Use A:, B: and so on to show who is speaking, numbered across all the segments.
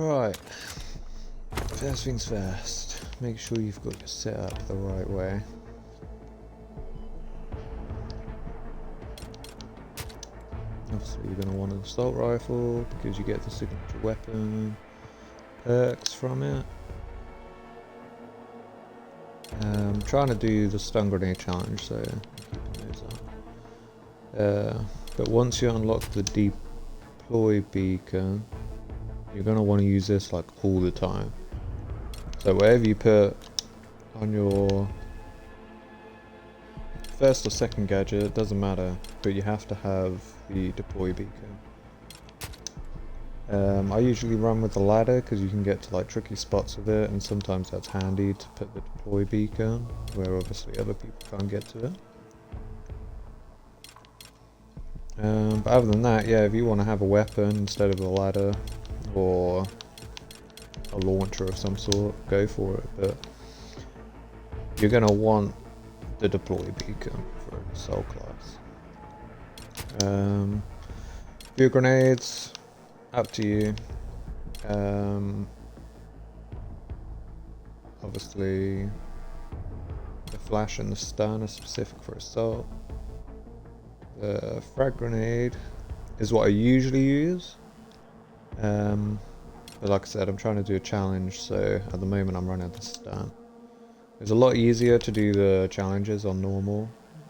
A: Right, first things first, make sure you've got your setup the right way. Obviously you're going to want an assault rifle because you get the signature weapon perks from it. I'm trying to do the stun grenade challenge, so I'm keeping those up. But once you unlock the deploy beacon, you're going to want to use this like all the time. So whatever you put on your first or second gadget, it doesn't matter, but you have to have the deploy beacon. I usually run with the ladder because you can get to like tricky spots with it, and sometimes that's handy to put the deploy beacon where obviously other people can't get to it. But other than that, yeah, if you want to have a weapon instead of a ladder or a launcher of some sort, go for it, but you're going to want the deploy beacon for an assault class. Few grenades, up to you. Obviously the flash and the stun are specific for assault. The frag grenade is what I usually use, but like I said, I'm trying to do a challenge, so at the moment I'm running the stun. It's a lot easier to do the challenges on normal,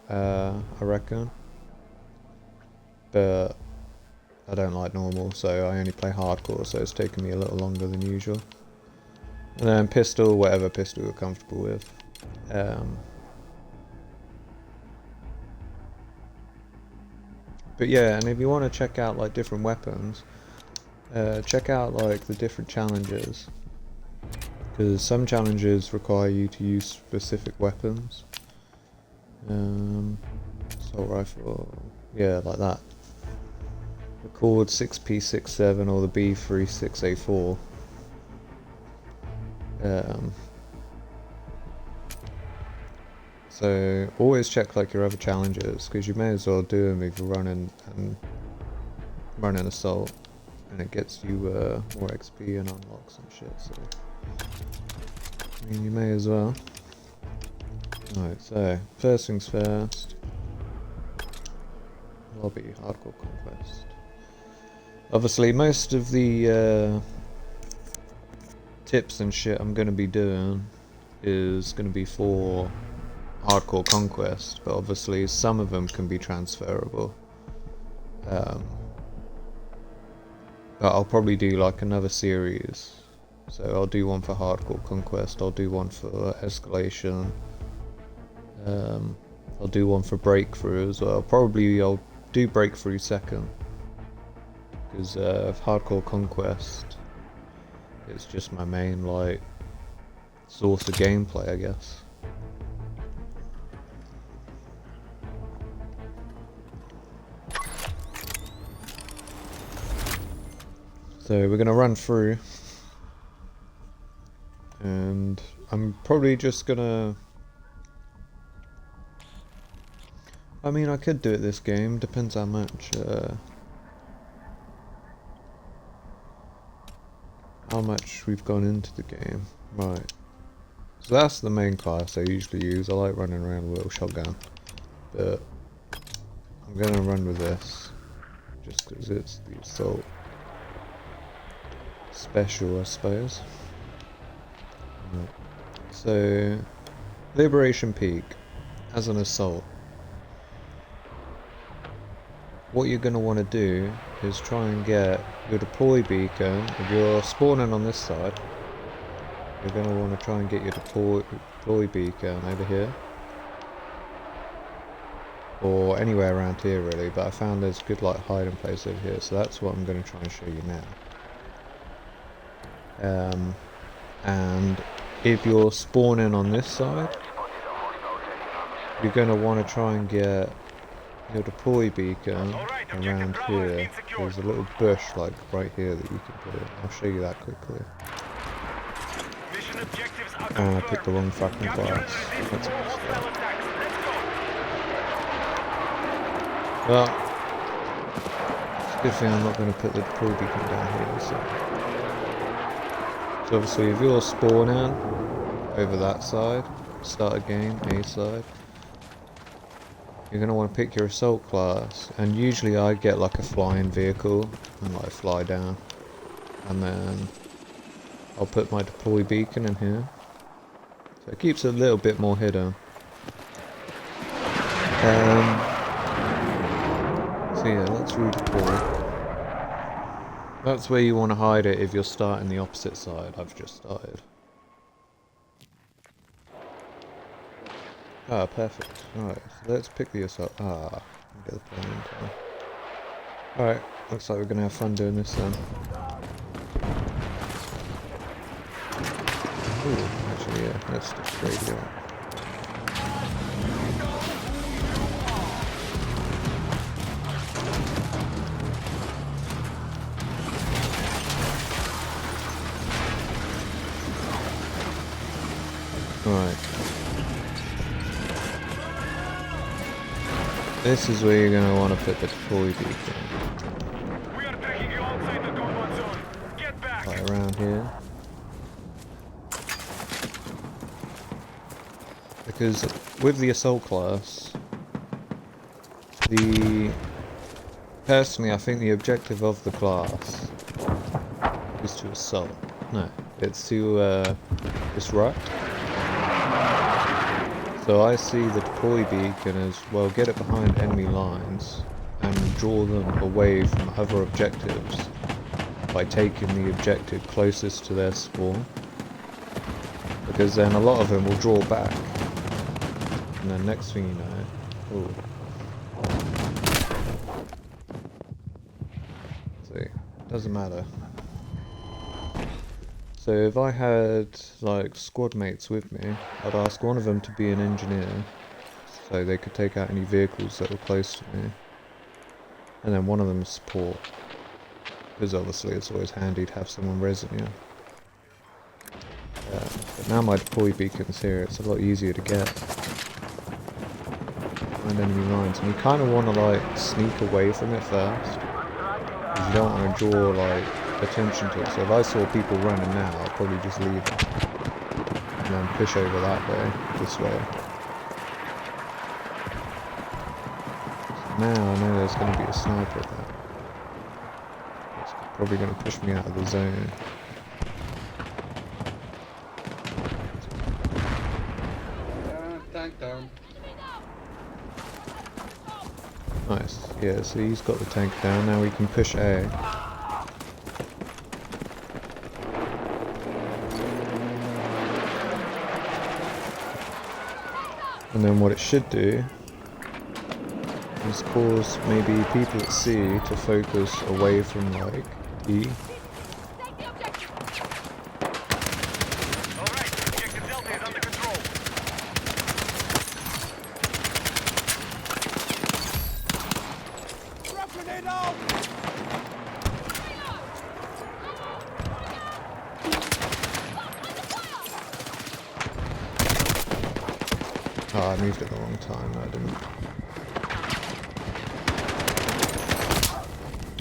A: I reckon, but I don't like normal, so I only play hardcore, so it's taking me a little longer than usual. And then pistol, whatever pistol you're comfortable with. But yeah, and if you want to check out like different weapons, check out like the different challenges, because some challenges require you to use specific weapons. Assault rifle, yeah, like that. The Cord 6P67 or the B36A4. So always check like your other challenges, because you may as well do them if you're running assault, and it gets you more XP and unlocks and shit. So I mean, you may as well. Alright, so first things first. Lobby hardcore conquest. Obviously, most of the tips and shit I'm going to be doing is going to be for hardcore conquest, but obviously some of them can be transferable. But I'll probably do like another series. So I'll do one for hardcore conquest, I'll do one for escalation, I'll do one for breakthrough as well. Probably I'll do breakthrough second, because hardcore conquest is just my main like source of gameplay, I guess. So we're gonna run through, and I'm probably just gonna, I mean, I could do it this game, depends how much we've gone into the game. Right, so that's the main class I usually use. I like running around with a little shotgun, but I'm gonna run with this just because it's the assault special, I suppose. Right. So Liberation Peak as an assault, what you're going to want to do is try and get your deploy beacon. If you're spawning on this side, you're going to want to try and get your deploy beacon over here, or anywhere around here really, but I found there's a good like hiding place over here, so that's what I'm going to try and show you now. And if you're spawning on this side, you're going to want to try and get your deploy beacon around here. There's a little bush like right here that you can put it. I'll show you that quickly. I picked the wrong fucking class. That's a mistake. Well, it's a good thing I'm not going to put the deploy beacon down here, so So obviously if you're spawning over that side, start a game, A side, you're going to want to pick your assault class, and usually I get like a flying vehicle and like fly down, and then I'll put my deploy beacon in here, so it keeps it a little bit more hidden. So yeah, let's redeploy. That's where you want to hide it if you're starting the opposite side. I've just started. Ah, perfect. Alright, so let's pick the assault. Ah, get the plane in time. Alright, looks like we're going to have fun doing this then. Ooh, actually yeah, let's just radio it. Alright. This is where you're going to want to put the deploy beacon.
B: We are taking you outside the combat zone. Get back.
A: Right around here. Because with the assault class, personally I think the objective of the class is to assault. No, it's to disrupt. So I see the deploy beacon as, well, get it behind enemy lines and draw them away from other objectives by taking the objective closest to their spawn. Because then a lot of them will draw back. And then next thing you know... Ooh. See, doesn't matter. So if I had like squad mates with me, I'd ask one of them to be an engineer, so they could take out any vehicles that were close to me, and then one of them support, because obviously it's always handy to have someone resin you. But now my deploy beacon's here, it's a lot easier to get. Find enemy lines, and you kind of want to like sneak away from it first, because you don't want to draw like attention to it. So if I saw people running now, I'd probably just leave it and then push over that way, this way. So now I know there's going to be a sniper there. It's probably going to push me out of the zone.
C: Tank down.
A: Nice, yeah, so he's got the tank down, now we can push A. And then what it should do is cause maybe people at C to focus away from like E.
B: Alright, objective Delta is under control. Drop grenade out!
A: Oh, I moved at the wrong time, I didn't.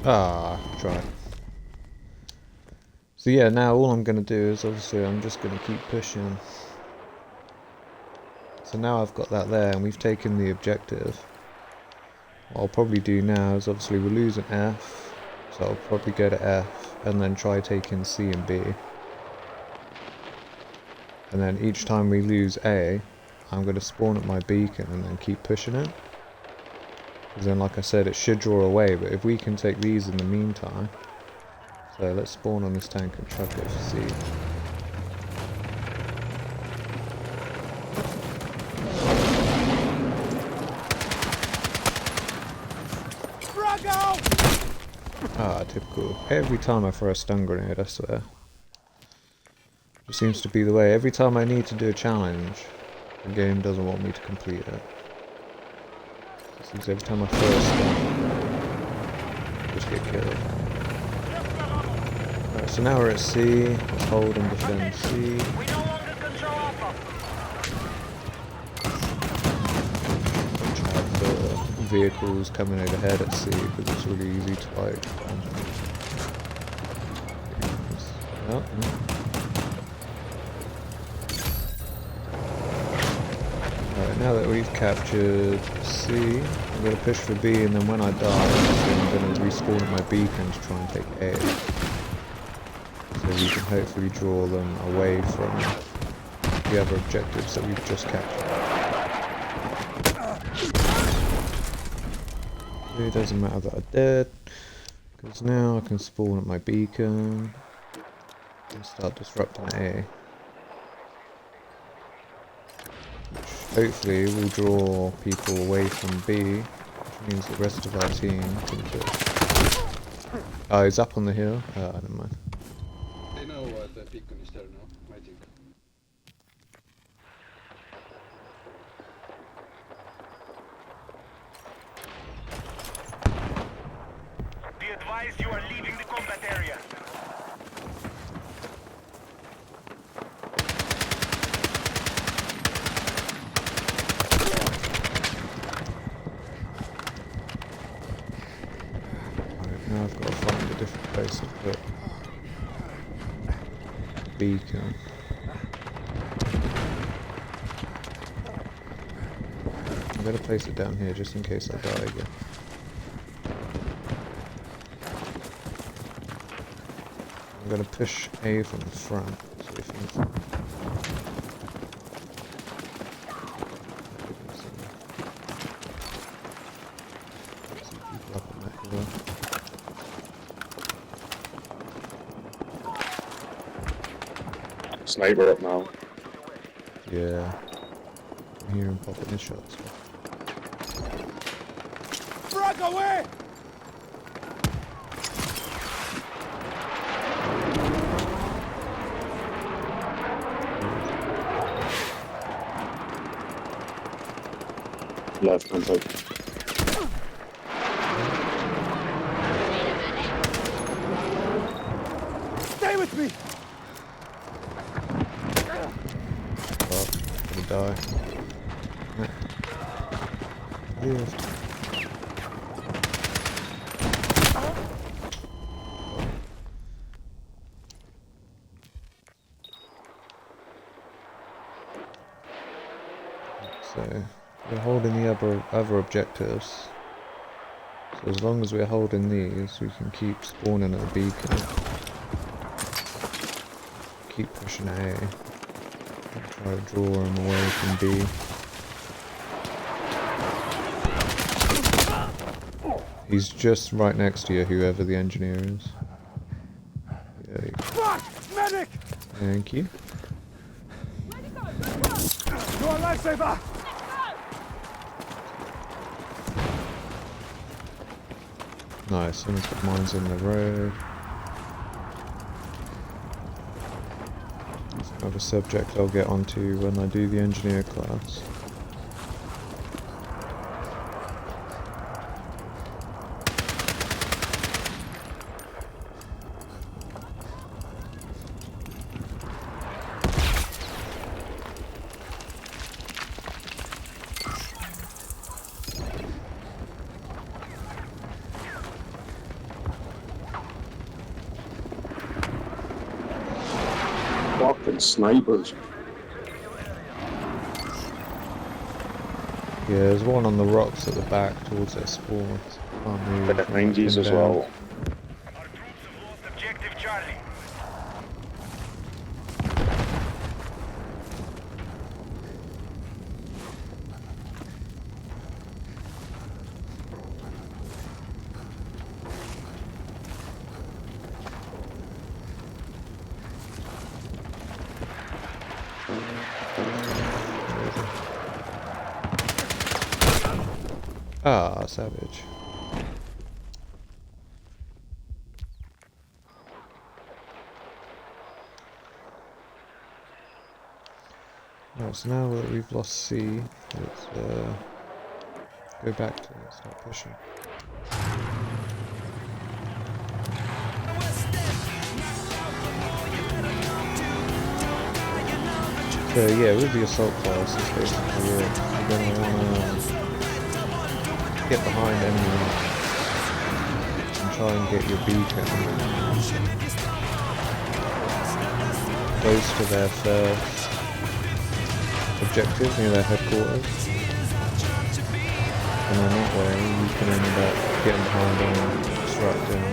A: Ah, try. So yeah, now all I'm going to do is obviously I'm just going to keep pushing. So now I've got that there and we've taken the objective. What I'll probably do now is obviously we'll lose an F, so I'll probably go to F and then try taking C and B. And then each time we lose A, I'm going to spawn at my beacon and then keep pushing it. Because then, like I said, it should draw away, but if we can take these in the meantime... So let's spawn on this tank and chuck it for C. Ah, typical. Every time I throw a stun grenade, I swear. It seems to be the way. Every time I need to do a challenge, the game doesn't want me to complete it. It seems every time I throw a stun, I just get killed. Alright, so now we're at C. Let's hold and defend C.
B: We no longer control Alpha.
A: Watch out for vehicles coming overhead at C because it's really easy to like. Oh, no. Right, now that we've captured C, I'm going to push for B, and then when I die, I'm going to respawn at my beacon to try and take A. So we can hopefully draw them away from the other objectives that we've just captured. It doesn't matter that I'm dead, because now I can spawn at my beacon and start disrupting A. Hopefully we'll draw people away from B, which means the rest of our team can push. Oh, he's up on the hill? Oh, never mind.
C: They know the beacon is there now, I think.
B: Be advised you are leaving the combat area.
A: Now I've got to find a different place to put beacon. I'm going to place it down here just in case I die again. I'm going to push A from the front. See if you can... Some people up on that hill.
D: Sniper up now.
A: Yeah. I'm hearing popping his shots.
B: Frag away!
D: Left hand side.
B: Stay with me!
A: Fuck. Gonna die. Lift. So, we're holding the other objectives. So as long as we're holding these, we can keep spawning at the beacon. Keep pushing A. And try to draw him away from B. He's just right next to you, whoever the engineer is. Yeah,
B: Fuck! Medic!
A: thank you.
B: You're a lifesaver!
A: Nice, someone's got mines in the road. There's another subject I'll get onto when I do the engineer class.
D: Fucking snipers.
A: Yeah, there's one on the rocks at the back towards their spawn. Can't move.
D: Behind these as
A: Down.
D: well.
B: Our troops have lost objective Charlie.
A: Ah, savage. Right, so now that we've lost C, let's go back to it and start pushing. So yeah, with the assault class, it's basically it. You're going to want to get behind enemies and try and get your beacon close to there first, so objective near their headquarters. And then that way you can end up getting behind them and distracting.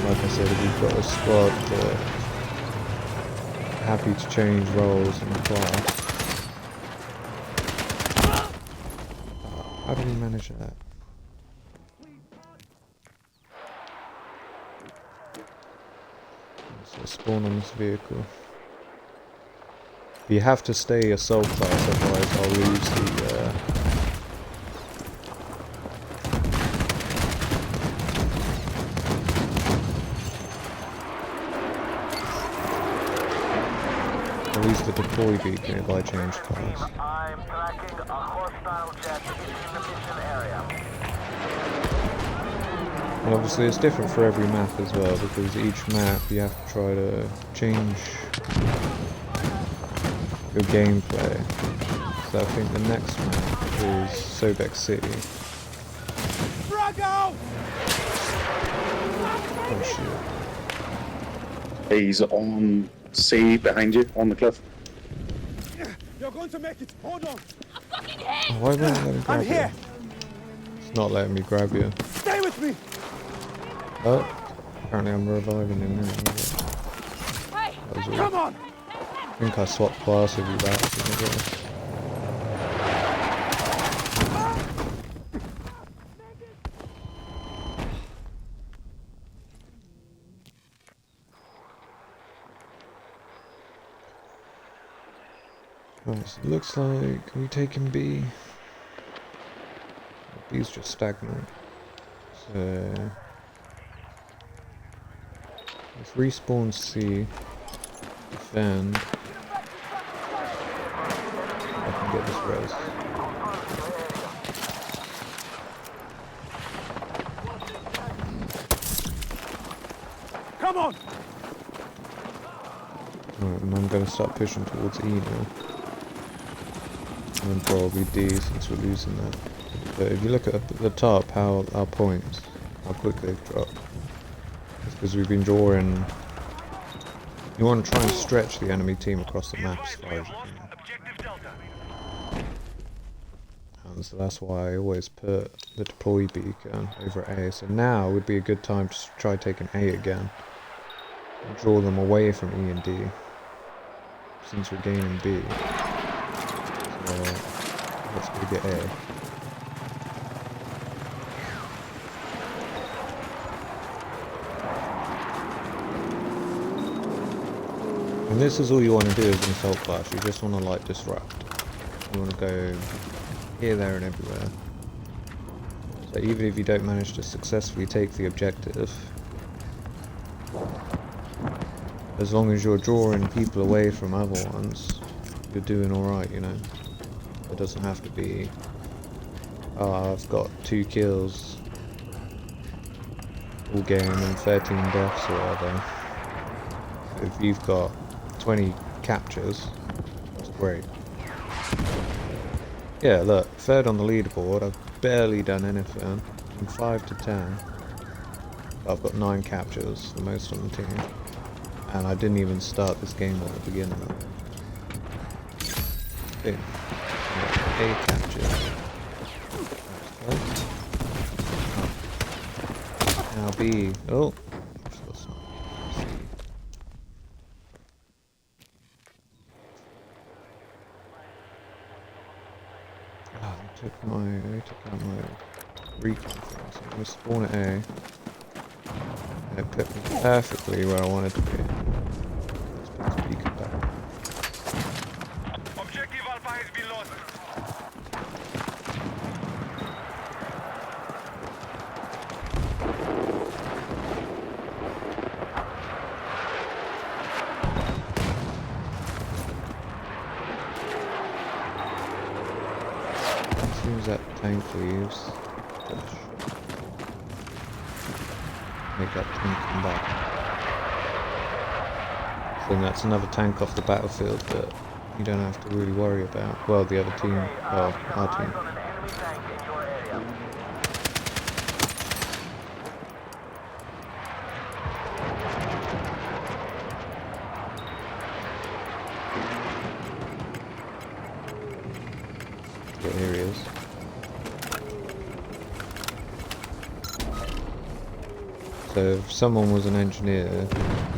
A: Like I said, if you've got a squad that happy to change roles in the class. How did we manage that? So spawn on this vehicle. You have to stay assault class, otherwise I'll lose the deploy beacon if I change class.
E: I'm tracking a hostile jet in the mission area.
A: And obviously it's different for every map as well, because each map you have to try to change your gameplay. So I think the next map is Sobek City. Oh shit.
D: He's on C behind you, on the cliff.
B: You're going to make it. Hold on.
A: Oh, why won't it let me grab you? It's not letting me grab you.
B: Stay with me.
A: Oh, apparently I'm reviving him now. That was weird.
B: Come on.
A: I think I swapped class with you back. Right, so it looks like we taking B. B's just stagnant. So let's respawn C. Defend. I can get this res.
B: Come on.
A: Alright, and I'm gonna start pushing towards E now. And then probably D since we're losing that. But if you look at the top, how our points, how quickly they've dropped. It's because we've been drawing. You want to try and stretch the enemy team across the map as far as you can. And so that's why I always put the deploy beacon over A. So now would be a good time to try taking A again. And draw them away from E and D. Since we're gaining B. So let's go get A. And this is all you want to do as an assault class, you just want to like disrupt. You want to go here, there and everywhere. So even if you don't manage to successfully take the objective, as long as you're drawing people away from other ones, you're doing alright, you know. It doesn't have to be, oh, I've got 2 kills all game and 13 deaths or whatever. If you've got 20 captures, that's great. Yeah, look, third on the leaderboard, I've barely done anything. From 5 to 10. I've got 9 captures, the most on the team. And I didn't even start this game at the beginning. Okay. 8 captures. Now B. Oh! I took out my recon thing, so I'm going to spawn at A. And it put me perfectly where I wanted to be. Let's put this beacon back.
B: Objective Alpha has been lost.
A: As soon as that tank leaves, push. Make that tank come back. Then that's another tank off the battlefield that you don't have to really worry about. Well, the other team, well, our team. Yeah, here he is. So if someone was an engineer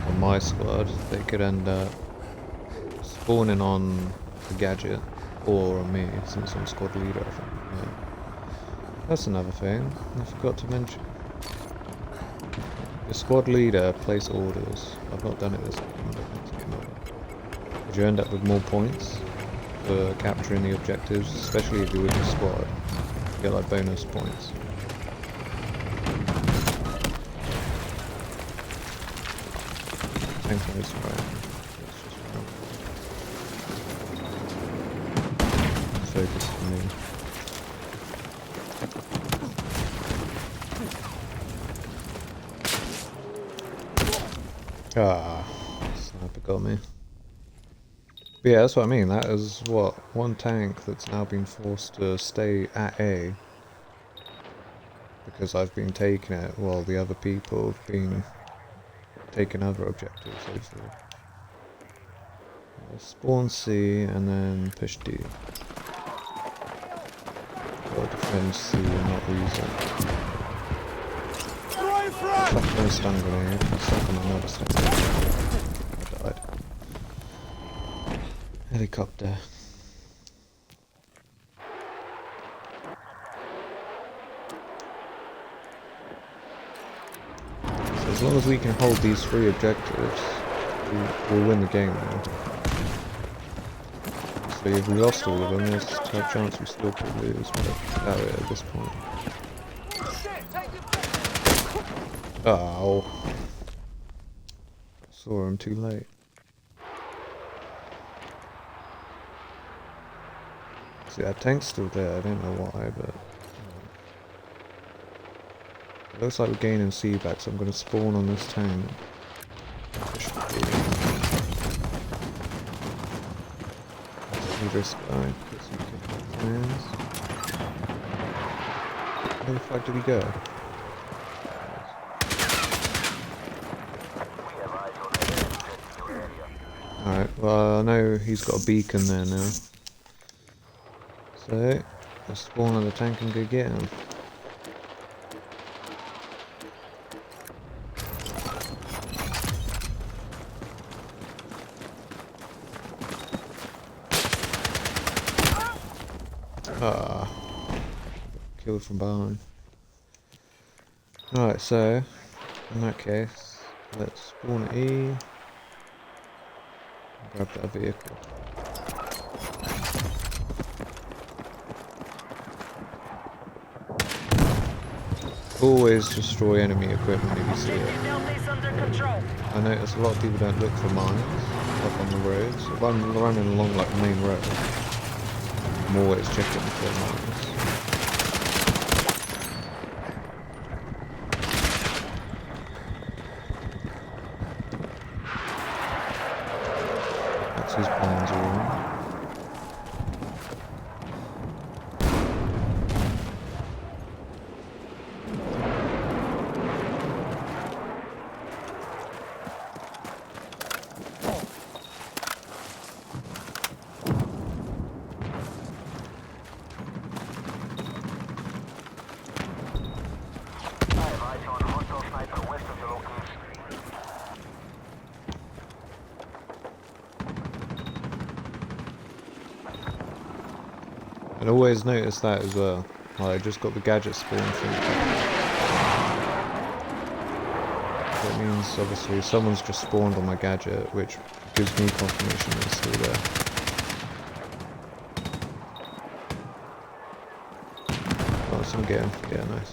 A: on my squad, they could end up spawning on the gadget, or on me, since I'm squad leader, I think. Yeah. That's another thing I forgot to mention. The squad leader place orders. I've not done it this game, but next game I will. But you end up with more points for capturing the objectives, especially if you're with the squad. You get like bonus points. Tank knows right. It's just focus for me. Ah, sniper got me. But yeah, that's what I mean. That is what one tank that's now been forced to stay at A because I've been taking it while the other people have been taking other objectives. Hopefully, spawn C and then push D. Gotta defend C and not lose it. Fuck no stun grenade. I'm stuck on another stun grenade. I died. Helicopter. So as long as we can hold these 3 objectives, we'll win the game now. So if we lost all of them, there's a chance we still could lose, but I doubt it at this point. Oh. Saw him too late. See, that tank's still there, I don't know why, but... It looks like we're gaining C back, so I'm going to spawn on this tank. This guy, get some kick hands. Where the fuck did he go? Alright, well I know he's got a beacon there now. So, let's spawn on the tank and go get him. Ah, killed from behind. Alright, so, in that case, let's spawn at E. And grab that vehicle. Always destroy enemy equipment if you see it. I notice a lot of people don't look for mines up on the roads. If I'm running along like the main road, I'm always checking for mines. That's his plans are on. And always notice that as well. I just got the gadget spawn from that means obviously someone's just spawned on my gadget, which gives me confirmation that it's still there. Oh, someone get him. Yeah, nice.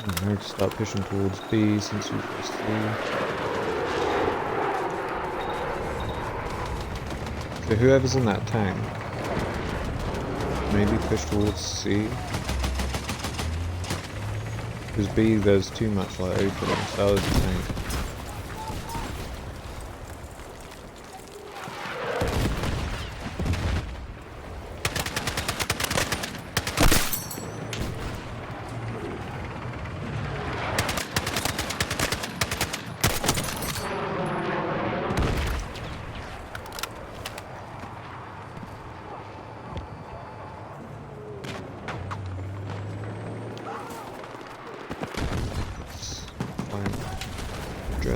A: I need to start pushing towards B since we've lost C. So whoever's in that tank, maybe push towards C. Because B, there's too much like opening, so that was the tank.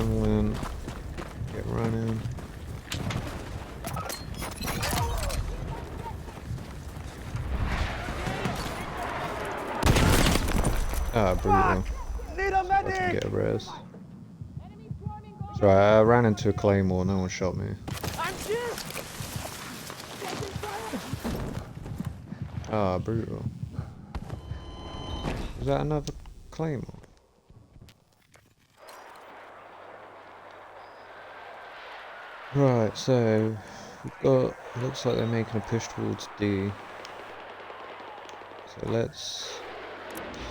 A: adrenaline. Get running. Ah, brutal.
E: Need a
A: So I can
E: medic!
A: get a res. Sorry, I ran into a claymore, no one shot me.
E: I'm here!
A: Ah, brutal. Is that another claymore? Right, so we've got, looks like they're making a push towards D. So let's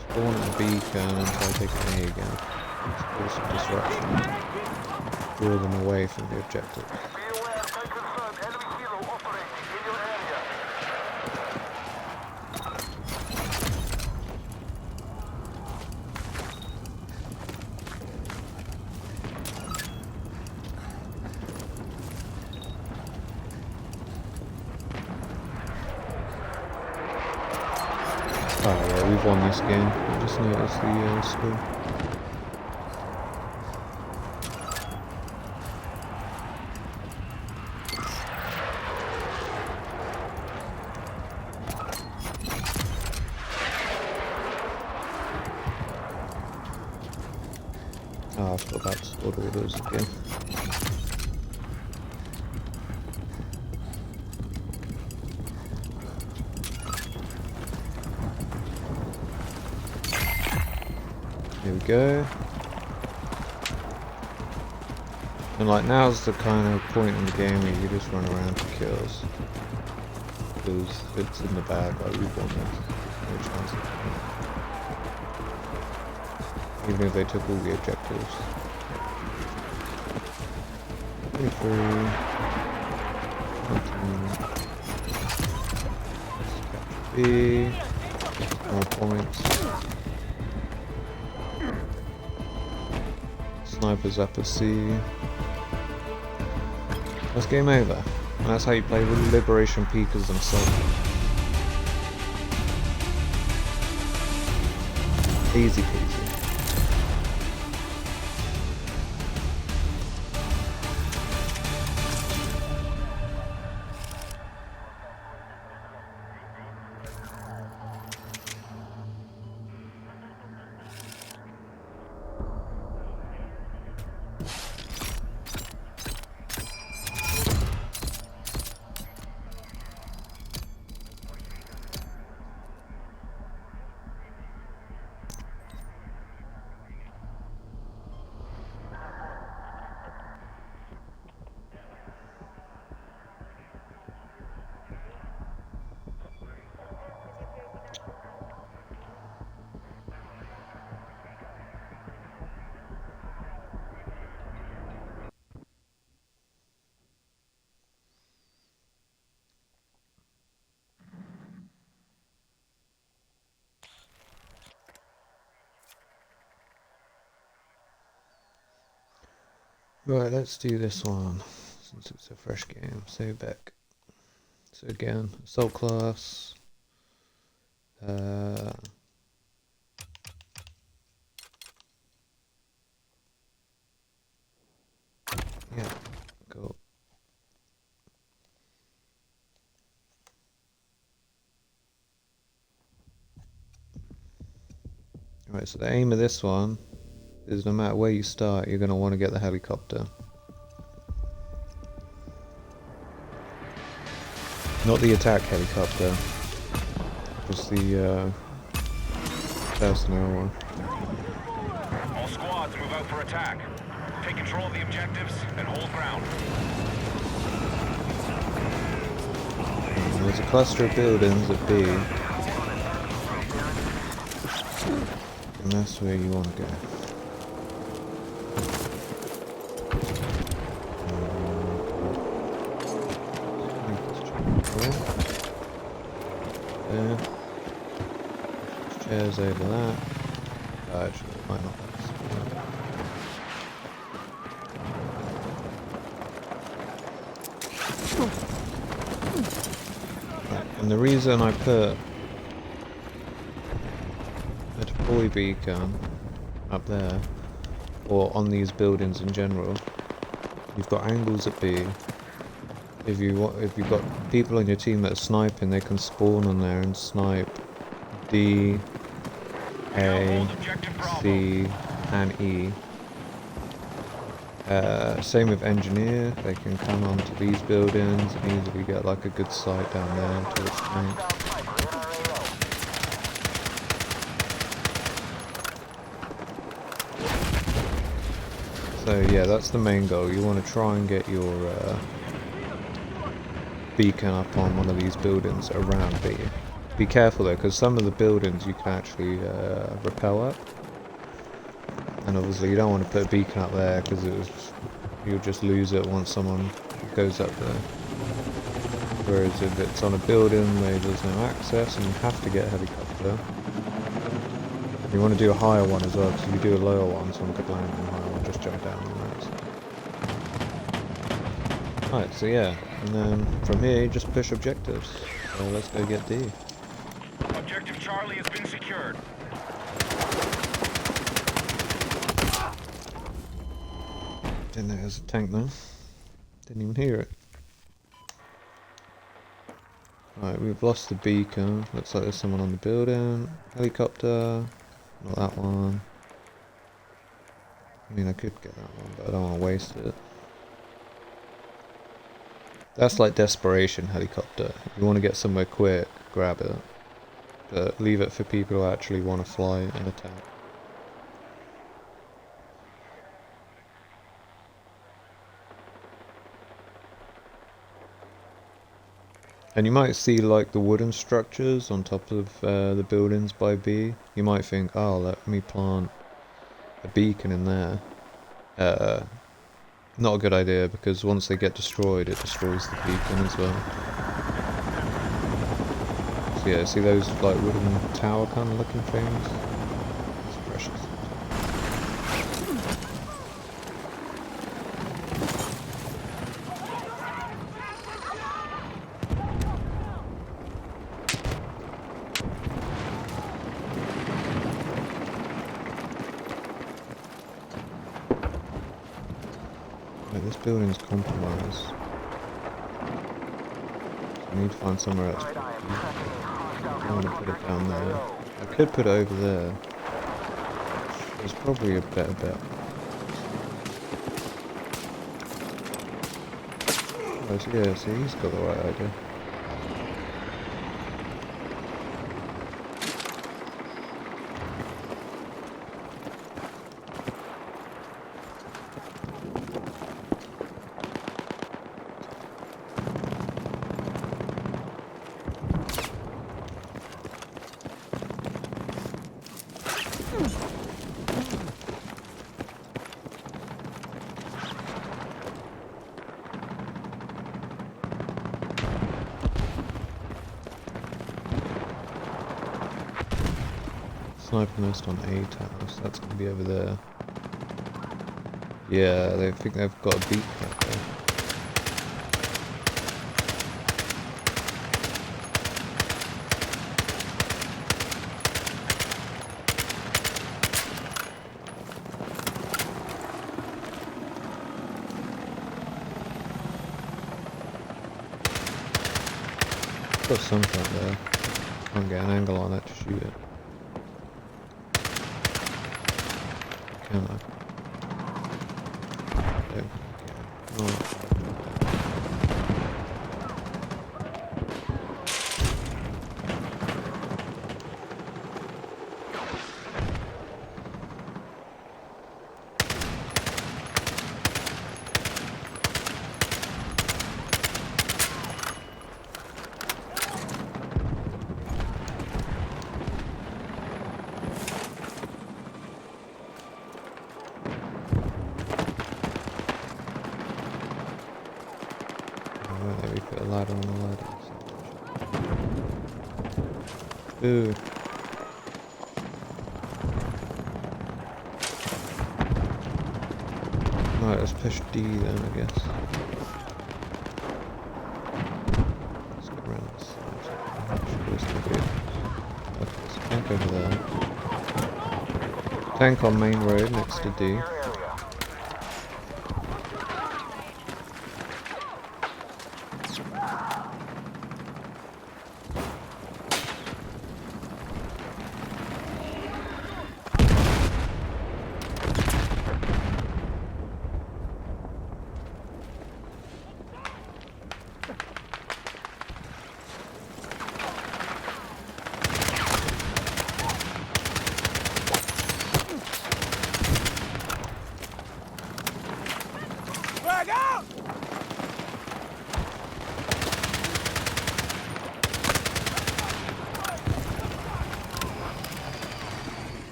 A: spawn at the beacon and try taking A again. Let's cause some disruption. Draw them away from the objectives.
E: Be aware, take confirm enemy helo operating in your area.
A: Oh yeah, we've won this game. I just noticed the score. Oh, I forgot about squad orders again. Here we go. And like now's the kind of point in the game where you just run around for kills. Because it's in the bag, like we've won this. No chance of winning. Even if they took all the objectives. 23. 19. B. More points. Snipers up at C. That's game over. And that's how you play with Liberation Peakers themselves. Easy peasy. Right, let's do this one, since it's a fresh game. Sobek. So again, assault class. Yeah, go. Right, so the aim of this one is no matter where you start, you're going to want to get the helicopter. Not the attack helicopter, just the personnel one.
B: All squads move out for attack. Take control of the objectives and hold ground.
A: And there's a cluster of buildings at B. And that's where you want to go. There. Chairs over that. Oh, actually, it might not let us. Right, and the reason I put a deploy beacon up there or on these buildings in general, you've got angles at B. If you've got people on your team that are sniping, they can spawn on there and snipe D, A, C, and E. Same with engineer, they can come onto these buildings and easily get like a good sight down there towards tanks. So yeah, that's the main goal. You want to try and get your beacon up on one of these buildings around B. Be careful though, because some of the buildings you can actually rappel up. And obviously you don't want to put a beacon up there because you'll just lose it once someone goes up there. Whereas if it's on a building where there's no access and you have to get a helicopter, you want to do a higher one as well, because if you do a lower one, someone could land on a higher one, just jump down on that. Alright, so yeah, and then from here you just push objectives. So let's go get D.
B: Objective Charlie has been secured.
A: Didn't know there was a tank though. Didn't even hear it. Right, we've lost the beacon. Looks like there's someone on the building. Helicopter. Not that one. I mean, I could get that one, but I don't want to waste it. That's like desperation helicopter. If you want to get somewhere quick, grab it. But leave it for people who actually want to fly and attack. And you might see like the wooden structures on top of the buildings by B. You might think, oh, let me plant a beacon in there. Not a good idea, because once they get destroyed, it destroys the beacon as well. So yeah, see those like wooden tower kind of looking things? It's precious. This building's compromised. So I need to find somewhere else. I don't want to put it down there. I could put it over there. It's probably a better bet. Oh, so yeah, see, he's got the right idea. Sniper nest on A tower, so that's going to be over there. Yeah, they think they've got a beacon up there. Got something up there. Can't get an angle on it to shoot it. Can I? Okay. Oh. Right, we put a ladder on the ladder. Ooh. Right, let's push D then, I guess. Let's get around this side. Okay, so tank over there. Tank on main road next to D.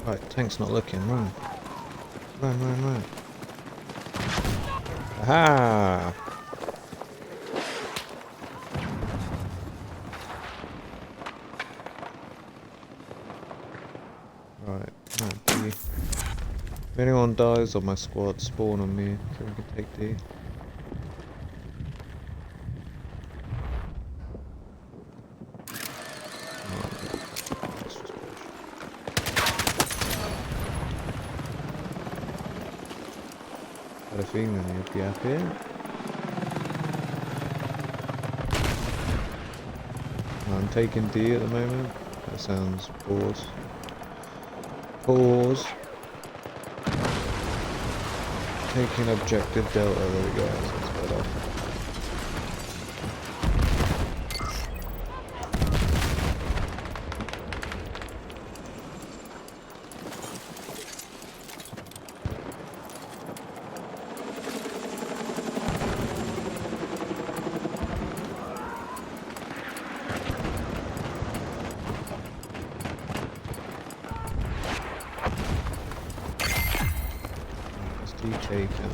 A: Right, tank's not looking. Run. Run, run, run. Aha! Right, right, D. If anyone dies on my squad, spawn on me so we can take D. Let's just push. Had a feeling you'd be up here. I'm taking D at the moment. That sounds pause. Pause. Taking objective Delta, there we go, that's better. Taken.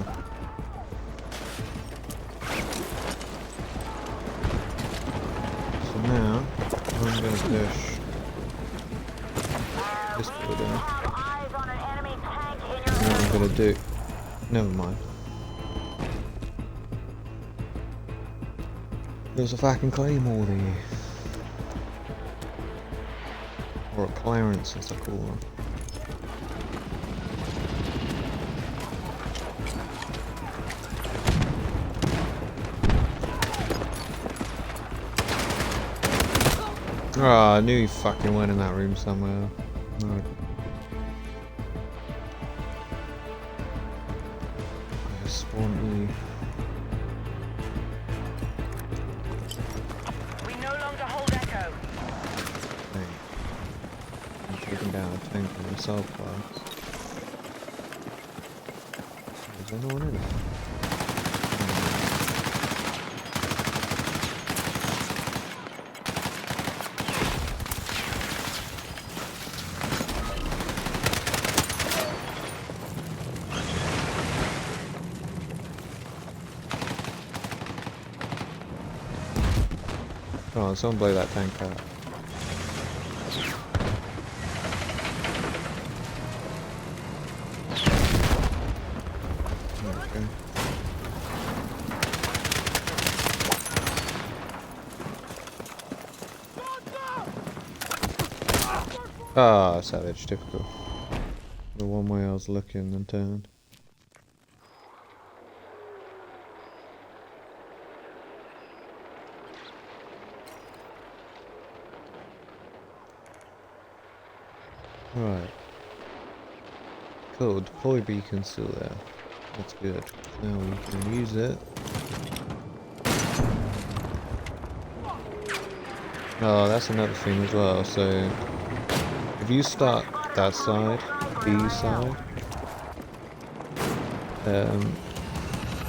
A: So now I'm gonna push this building.
E: Eyes on an enemy tank in
A: And
E: your
A: what I'm gonna do. Never mind. There's a fucking claymore there. Or a clearance as I call them. Oh, I knew he fucking went in that room somewhere. No. Spawn E.
E: We no longer hold Echo.
A: Dang. I'm taking down a tank with a assault class. Is anyone in it? Come on, someone blow that tank out. Okay. Ah, savage, typical. The one way I was looking and turned. Right. Cool, deploy beacon still there. That's good. Now we can use it. Oh, that's another thing as well. So, if you start that side, B side,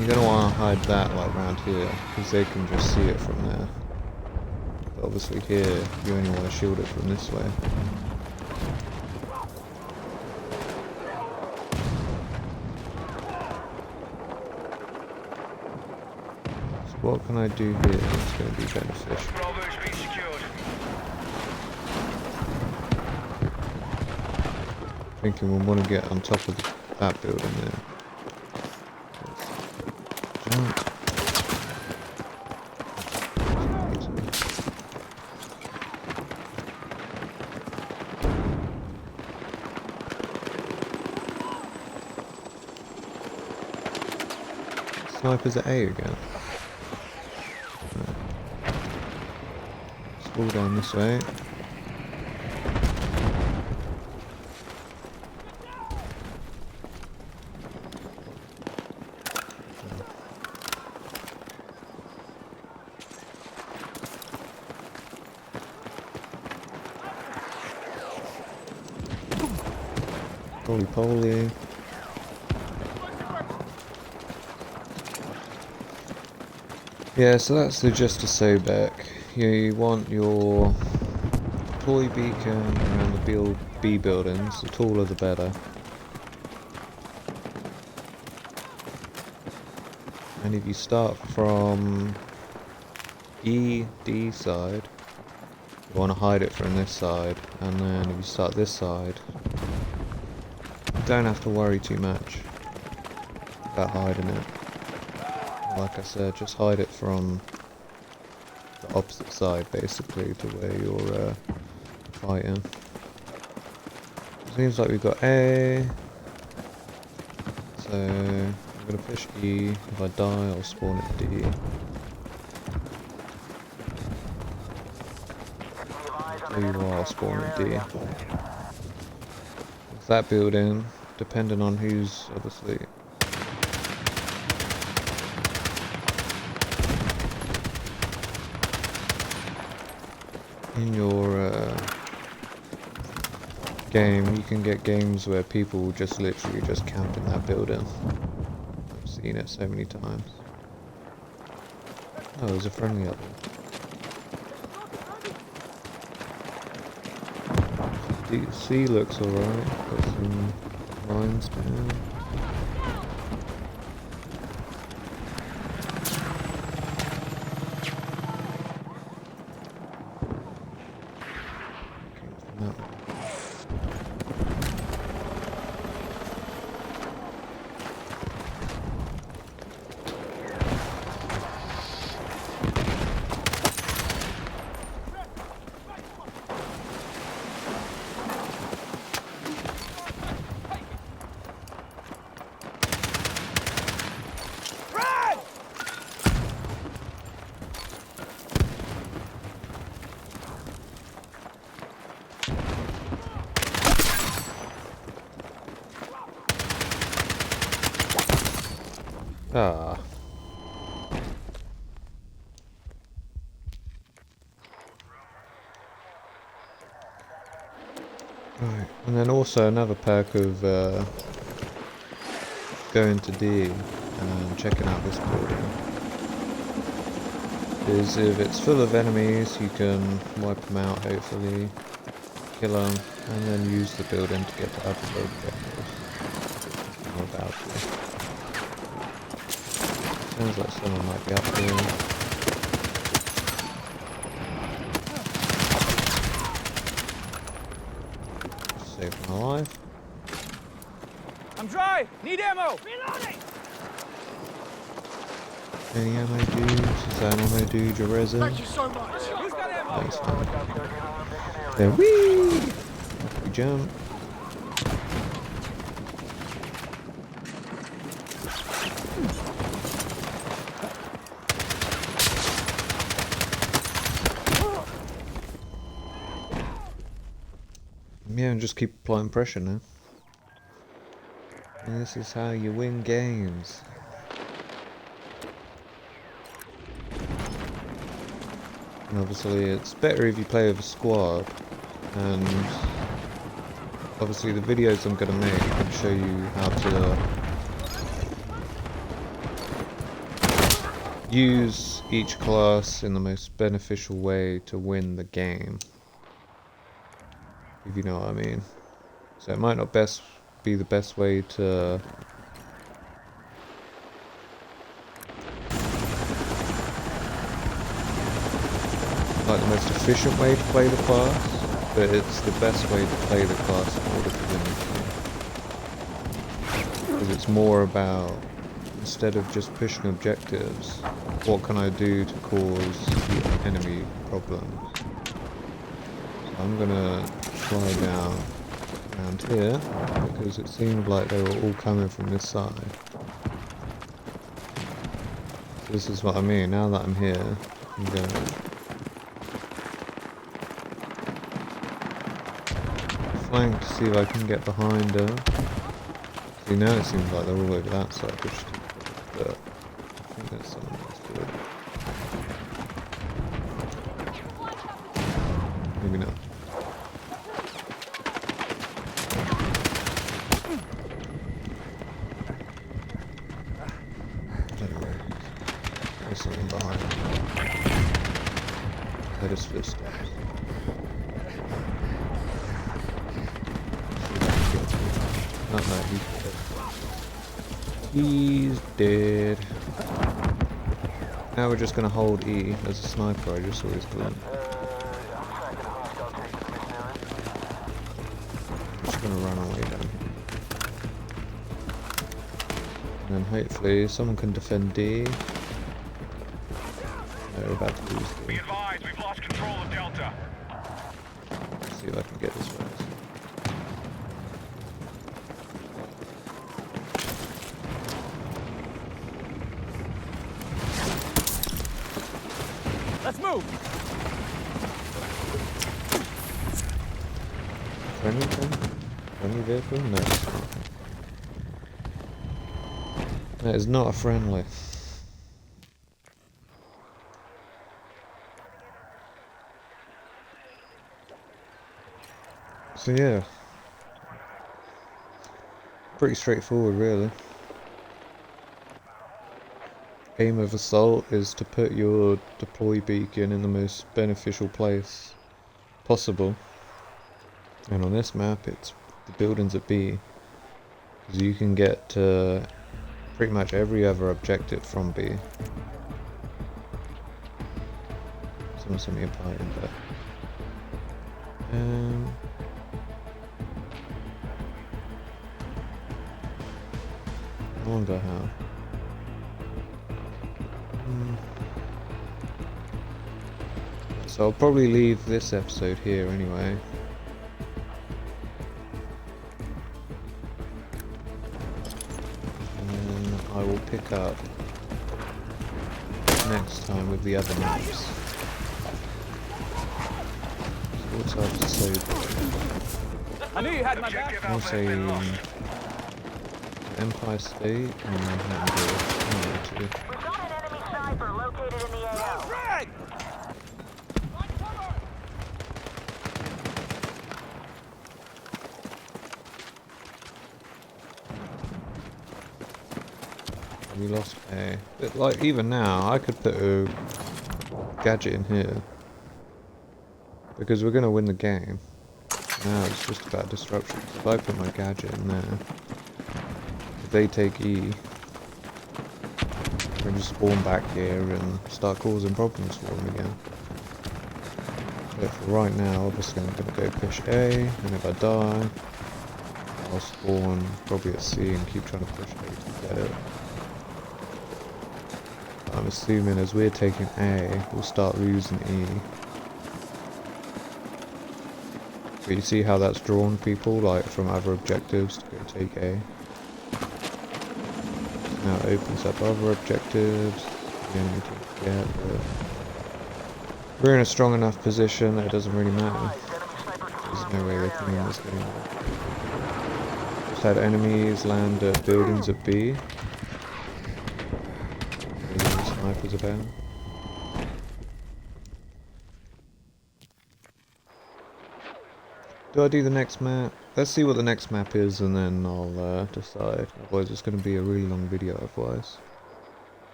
A: you're gonna want to hide that like round here, because they can just see it from there. But obviously here, you only want to shield it from this way. What can I do here that's going to be beneficial?
B: Bravo's been secured.
A: Thinking we'll want to get on top of that building there. Jump. Snipers at A again. All down this way. Roly poly. Yeah, so that's the gist of Sobek. You want your deploy beacon around the B buildings, the taller the better. And if you start from D side, you want to hide it from this side, and then if you start this side, you don't have to worry too much about hiding it. Like I said, just hide it from the opposite side, basically, to where you're fighting. Seems like we've got A, so I'm gonna push E. If I die, I'll spawn at D. There you are, I'll spawn at D. With that building, depending on who's obviously in your game, you can get games where people just literally just camp in that building. I've seen it so many times. Oh, there's a friendly up there. C looks alright, got some lines down. Ah. Right, and then also another perk of going to D and checking out this building is if it's full of enemies, you can wipe them out, hopefully, kill them, and then use the building to get to other objectives. I'm about to. Sounds like someone might be up here. Save my life.
F: I'm dry! Need ammo! Reloading!
A: Any ammo dudes? Is that an ammo dude, your resin?
F: Thank you so much! Who's got ammo?
A: Thanks, man. There, whee! Off we jump. Yeah, and just keep applying pressure now. And this is how you win games. And obviously it's better if you play with a squad, and obviously the videos I'm going to make can show you how to use each class in the most beneficial way to win the game. If you know what I mean. So it might not be the best way to like the most efficient way to play the class, but it's the best way to play the class in order to win the game. Because it's more about, instead of just pushing objectives, what can I do to cause the enemy problems? So I'm gonna fly down around here, because it seemed like they were all coming from this side. So this is what I mean, now that I'm here, I'm gonna flank to see if I can get behind her. See, now it seems like they're all over that side, which is but I think there's someone else to it. Maybe not. Anyway, there's something behind me. Heard his footsteps. Oh no, he's dead. Now we're just gonna hold E as a sniper. I just saw his glint. I'm just gonna run away down here. And then hopefully someone can defend D. No, we're about to lose
B: Be
A: D.
B: advised, we've lost control of Delta.
A: Let's see if I can get this right.
F: Let's move.
A: Friendly thing? Friendly vehicle? No, it's not. That is not a friendly. So yeah. Pretty straightforward really. Aim of assault is to put your deploy beacon in the most beneficial place possible. And on this map it's the buildings at B. Because you can get to pretty much every other objective from B. Someone sent me a pie in there. I wonder how. So I'll probably leave this episode here anyway. And then I will pick up next time with the other maps. So what's after Sobek?
F: I knew you had my back.
B: Objective
A: I'll
B: Alpha
A: say
B: has been lost.
A: Empire State and Manhattan.
E: We've got an enemy sniper located in the AO.
F: Drag!
A: We lost A. But like even now, I could put a gadget in here because we're gonna win the game. Now it's just about disruption. So if I put my gadget in there, if they take E, we can just spawn back here and start causing problems for them again. But for right now, obviously I'm gonna go push A, and if I die, I'll spawn probably at C and keep trying to push A to get it. I'm assuming as we're taking A, we'll start losing E. But you see how that's drawn people, like, from other objectives to go take A. Now it opens up other objectives. The enemy takes get, but we're in a strong enough position that it doesn't really matter. There's no way they can win this game. Just had enemies land at buildings at B. Snipers about. Do I do the next map? Let's see what the next map is and then I'll decide. Otherwise it's going to be a really long video otherwise.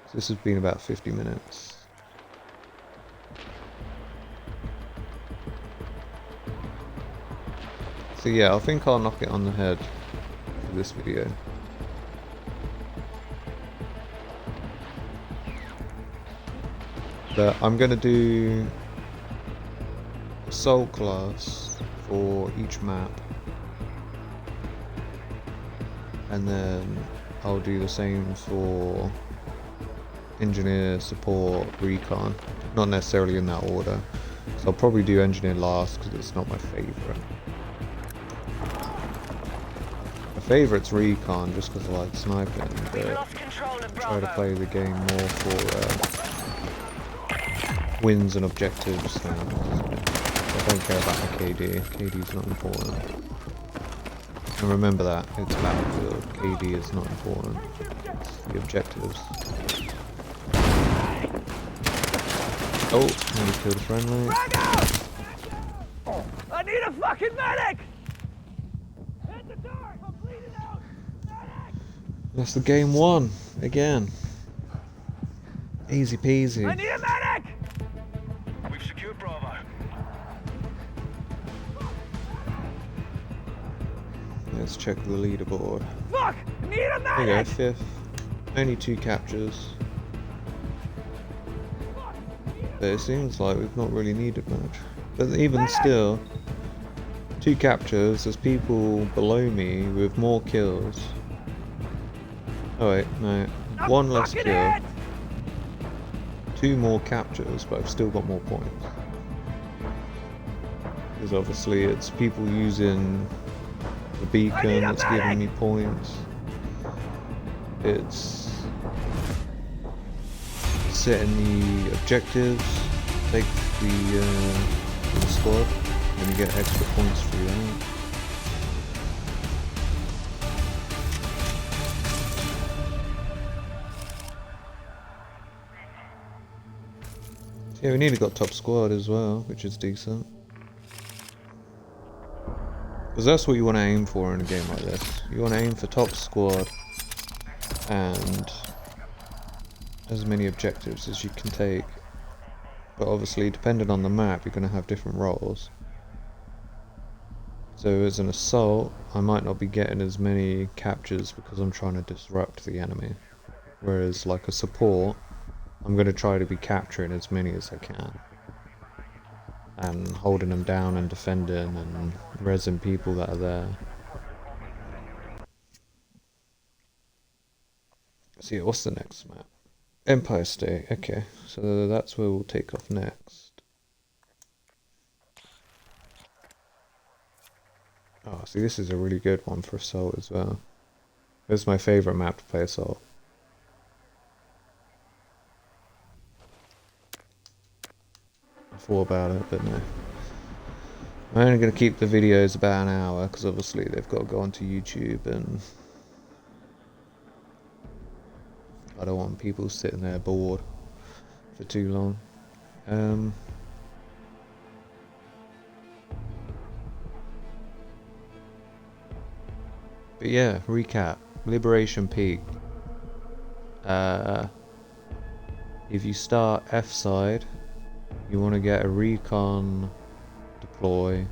A: So this has been about 50 minutes. So yeah, I think I'll knock it on the head for this video. But I'm going to do Assault class for each map, and then I'll do the same for Engineer, Support, Recon, not necessarily in that order. So I'll probably do Engineer last because it's not my favourite. My favourite's Recon just because I like sniping, but try to play the game more for wins and objectives now. I don't care about my KD. KD's not important. And remember that, it's battlefield. KD is not important. It's the objectives. Oh, nearly killed a friendly.
F: Frag out! I need a fucking medic! Hit the door! I'm bleeding out! Medic!
A: That's the game one, again. Easy
F: I
A: peasy.
F: need a medic!
B: We've secured Bravo.
A: Let's check the leaderboard.
F: Fuck! I need a
A: There you go,
F: medic!
A: 5th. Only 2 captures. But it seems like we've not really needed much. But even still, 2 captures, there's people below me with more kills. Oh wait, no.
F: I'm
A: 1 less
F: fucking
A: kill.
F: hit!
A: 2 more captures, but I've still got more points. Because obviously it's people using the beacon that's giving me points. It's setting the objectives, take the squad, and you get extra points through that. Yeah, we nearly got top squad as well, which is decent. Because that's what you want to aim for in a game like this. You want to aim for top squad and as many objectives as you can take. But obviously, depending on the map, you're going to have different roles. So as an assault, I might not be getting as many captures because I'm trying to disrupt the enemy. Whereas like a support, I'm going to try to be capturing as many as I can. And holding them down and defending and rezzing people that are there. So yeah, what's the next map? Empire State, okay. So that's where we'll take off next. Oh, see, this is a really good one for Assault as well. This is my favourite map to play Assault. I thought about it, but no. I'm only going to keep the videos about an hour, because obviously they've got to go onto YouTube, and I don't want people sitting there bored for too long. But yeah, recap. Liberation Peak. If you start F side, you want to get a recon deploy.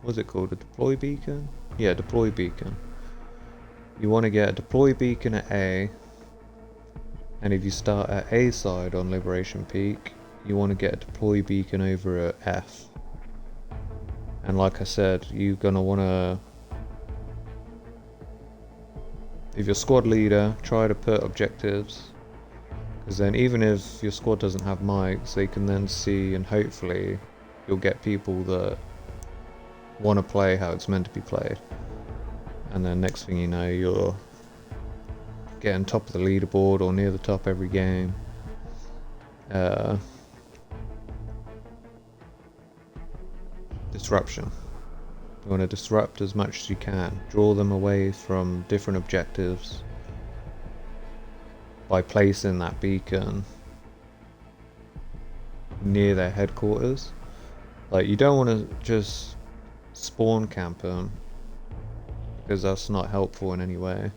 A: What's it called? A deploy beacon? Yeah, deploy beacon. You want to get a deploy beacon at A. And if you start at A side on Liberation Peak, you want to get a deploy beacon over at F. And like I said, you're going to want to, if you're squad leader, try to put objectives. Because then even if your squad doesn't have mics, they can then see, and hopefully you'll get people that want to play how it's meant to be played. And then next thing you know, you're getting top of the leaderboard or near the top every game. Disruption. You want to disrupt as much as you can. Draw them away from different objectives by placing that beacon near their headquarters. Like, you don't want to just spawn camp them, because that's not helpful in any way.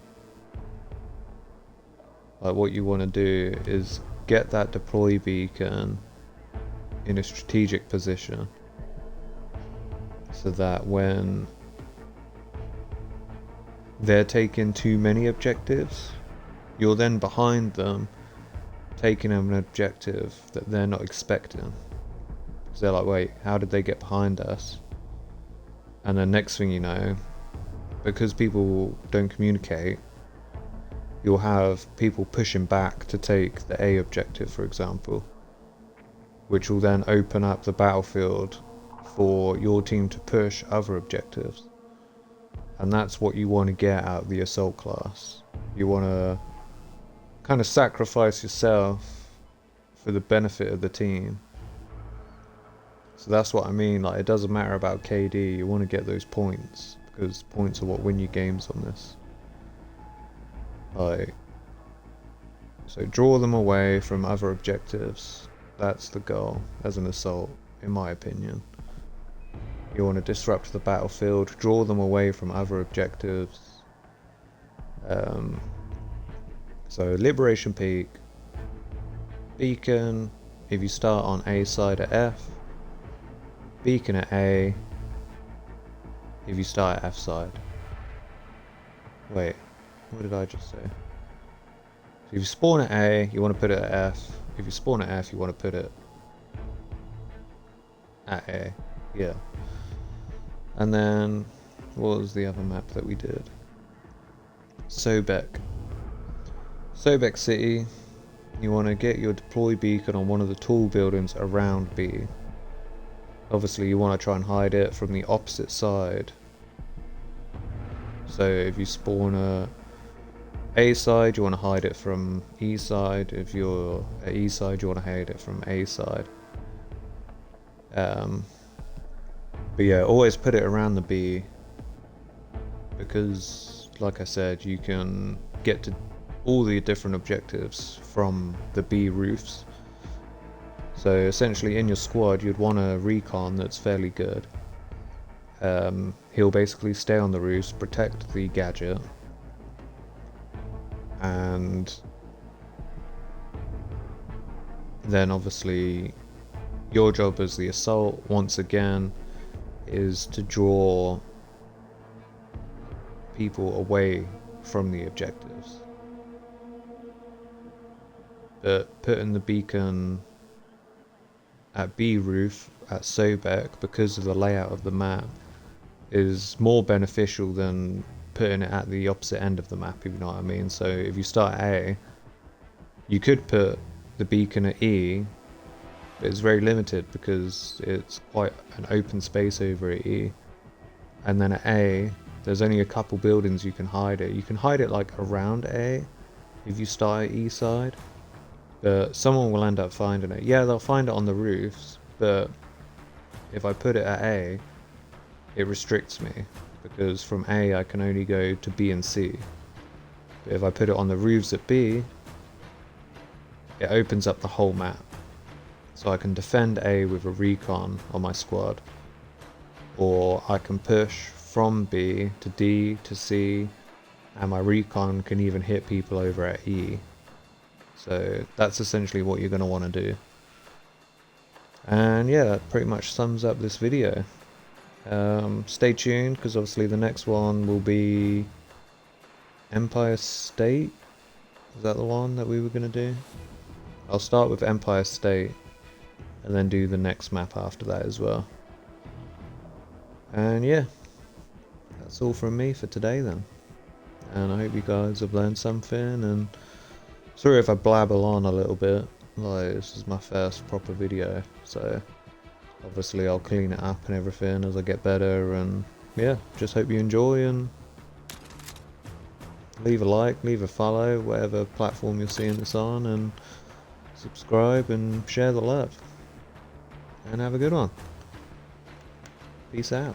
A: Like, what you want to do is get that deploy beacon in a strategic position, so that when they're taking too many objectives, you're then behind them, taking them an objective that they're not expecting. Because they're like, wait, how did they get behind us? And then next thing you know, because people don't communicate, you'll have people pushing back to take the A objective, for example, which will then open up the battlefield for your team to push other objectives. And that's what you want to get out of the assault class. You want to kind of sacrifice yourself for the benefit of the team. So that's what I mean, like, it doesn't matter about KD, you want to get those points, because points are what win you games on this. Like, so draw them away from other objectives. That's the goal as an assault, in my opinion. You want to disrupt the battlefield, draw them away from other objectives. So Liberation Peak, Beacon, if you start on A side at F, Beacon at A, if you start at F side. Wait, what did I just say? So if you spawn at A, you want to put it at F. If you spawn at F, you want to put it at A. Yeah. And then, what was the other map that we did? Sobek. Sobek City, you want to get your deploy beacon on one of the tall buildings around B. Obviously you want to try and hide it from the opposite side. So if you spawn at A side, you want to hide it from E side. If you're at E side, you want to hide it from A side. But yeah, always put it around the B, because like I said, you can get to all the different objectives from the B roofs. So essentially in your squad you'd want a recon that's fairly good. He'll basically stay on the roofs, protect the gadget, and then obviously your job as the assault, once again, is to draw people away from the objectives. But putting the beacon at B roof at Sobek, because of the layout of the map, is more beneficial than putting it at the opposite end of the map, if you know what I mean. So if you start at A, you could put the beacon at E, but it's very limited because it's quite an open space over at E. And then at A, there's only a couple buildings you can hide it. You can hide it like around A if you start at E side, but someone will end up finding it. Yeah, they'll find it on the roofs, but if I put it at A, it restricts me, because from A I can only go to B and C. But if I put it on the roofs at B, it opens up the whole map. So I can defend A with a recon on my squad, or I can push from B to D to C, and my recon can even hit people over at E. So that's essentially what you're going to want to do. And yeah, that pretty much sums up this video. Stay tuned, because obviously the next one will be Empire State. Is that the one that we were going to do? I'll start with Empire State and then do the next map after that as well. And yeah, that's all from me for today then. And I hope you guys have learned something, and sorry if I blabber on a little bit. Like, this is my first proper video, so obviously I'll clean it up and everything as I get better. And yeah, just hope you enjoy, and leave a like, leave a follow, whatever platform you're seeing this on, and subscribe and share the love. And have a good one. Peace out.